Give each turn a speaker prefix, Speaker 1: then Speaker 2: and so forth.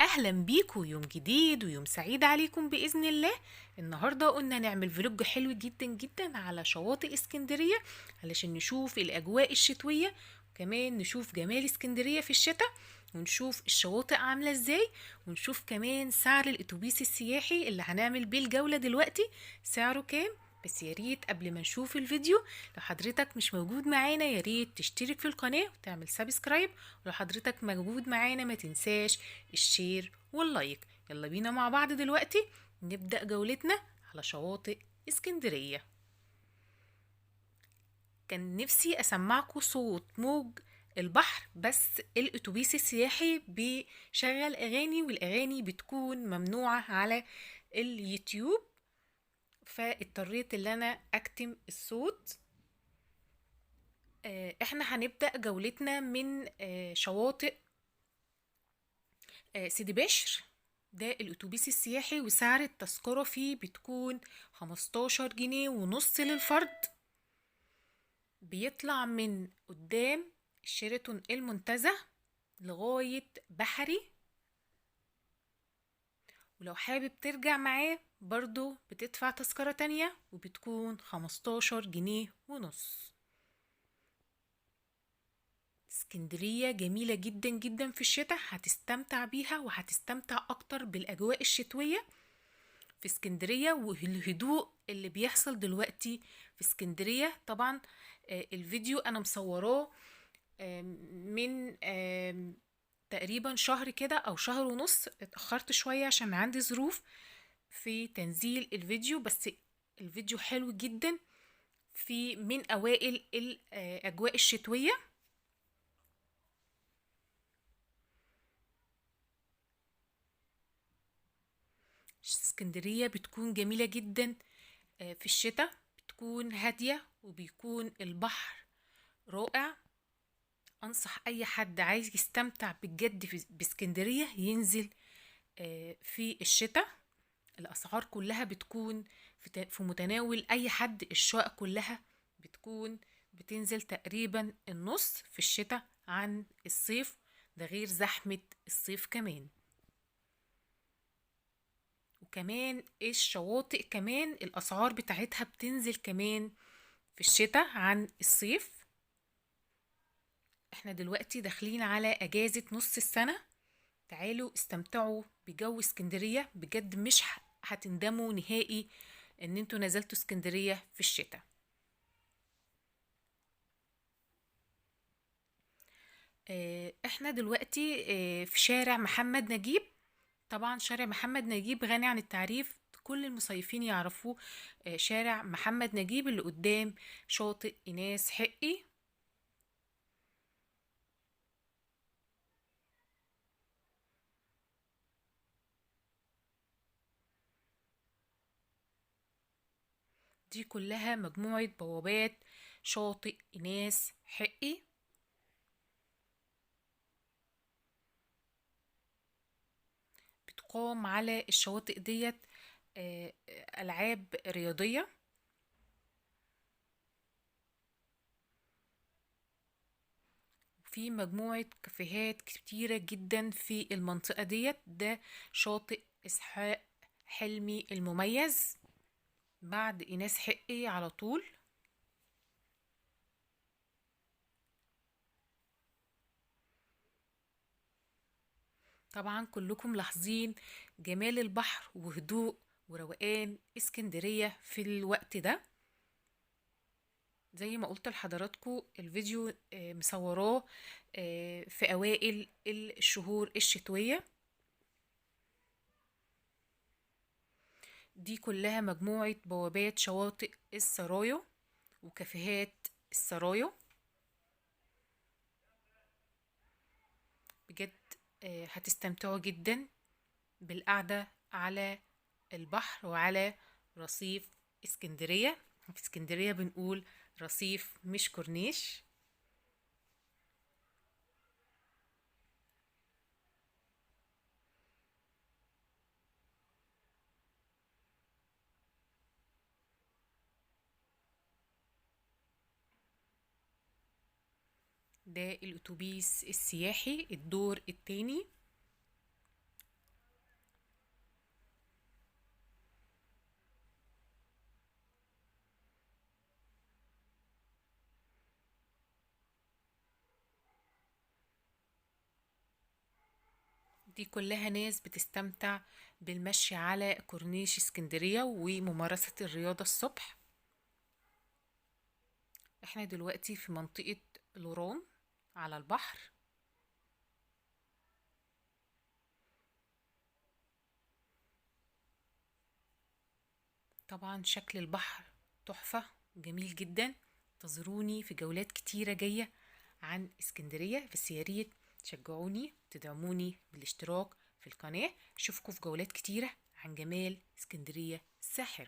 Speaker 1: اهلا بيكم يوم جديد ويوم سعيد عليكم باذن الله. النهارده قلنا نعمل فلوج حلو جدا جدا على شواطئ اسكندريه علشان نشوف الاجواء الشتويه، وكمان نشوف جمال اسكندريه في الشتاء، ونشوف الشواطئ عامله ازاي، ونشوف كمان سعر الاتوبيس السياحي اللي هنعمل بيه الجوله دلوقتي سعره كام. بس يا ريت قبل ما نشوف الفيديو، لو حضرتك مش موجود معانا يا ريت تشترك في القناه وتعمل سبسكرايب، ولو حضرتك موجود معانا ما تنساش الشير واللايك. يلا بينا مع بعض دلوقتي نبدأ جولتنا على شواطئ اسكندرية. كان نفسي أسمعكم صوت موج البحر، بس الأتوبيس السياحي بيشغل أغاني، والأغاني بتكون ممنوعة على اليوتيوب، فاضطريت اللي أنا أكتم الصوت. احنا هنبدأ جولتنا من شواطئ سيدي بشر. ده الأتوبيس السياحي وسعر التذكرة فيه بتكون 15 جنيه ونص للفرد. بيطلع من قدام شيراتون المنتزه لغاية بحري، ولو حابب ترجع معاه برضو بتدفع تذكرة تانية وبتكون 15 جنيه ونص. اسكندرية جميلة جدا جدا في الشتاء، هتستمتع بيها وهتستمتع أكتر بالأجواء الشتوية في اسكندرية والهدوء اللي بيحصل دلوقتي في اسكندرية. طبعا الفيديو انا مصوراه من تقريبا شهر كده او شهر ونص، اتأخرت شوية عشان عندي ظروف في تنزيل الفيديو، بس الفيديو حلو جدا في من اوائل الاجواء الشتوية. اسكندرية بتكون جميلة جدا في الشتاء، بتكون هادية وبيكون البحر رائع. انصح اي حد عايز يستمتع بجد باسكندرية ينزل في الشتاء. الاسعار كلها بتكون في متناول اي حد، الشقق كلها بتكون بتنزل تقريبا النص في الشتاء عن الصيف، ده غير زحمة الصيف كمان. وكمان الشواطئ كمان الاسعار بتاعتها بتنزل كمان في الشتاء عن الصيف. احنا دلوقتي داخلين على اجازة نص السنة، تعالوا استمتعوا بجو اسكندرية بجد، مش هتندموا نهائي ان انتوا نزلتوا اسكندرية في الشتاء. احنا دلوقتي في شارع محمد نجيب. طبعا شارع محمد نجيب غني عن التعريف، كل المصيفين يعرفوه. شارع محمد نجيب اللي قدام شاطئ إناس حقي. دي كلها مجموعة بوابات شاطئ إناس حقي. بتقام على الشواطئ ديت ألعاب رياضية، في مجموعة كافيهات كتيرة جدا في المنطقة ديت. ده شاطئ إسحاق حلمي المميز بعد إيناس حقي على طول. طبعا كلكم لاحظين جمال البحر وهدوء وروقان اسكندرية في الوقت ده. زي ما قلت لحضراتكم الفيديو مصوراه في أوائل الشهور الشتوية. دي كلها مجموعة بوابات شواطئ السرايو وكافيهات السرايو. بجد هتستمتعوا جدا بالقعدة على البحر وعلى رصيف اسكندرية. في اسكندرية بنقول رصيف مش كورنيش. ده الأتوبيس السياحي الدور التاني. دي كلها ناس بتستمتع بالمشي على كورنيش اسكندرية وممارسة الرياضة الصبح. احنا دلوقتي في منطقة لوران على البحر. طبعا شكل البحر تحفة جميل جدا. انتظروني في جولات كتيرة جاية عن اسكندرية، بس يا ريت تشجعوني تدعموني بالاشتراك في القناة. اشوفكم في جولات كتيرة عن جمال اسكندرية الساحرة.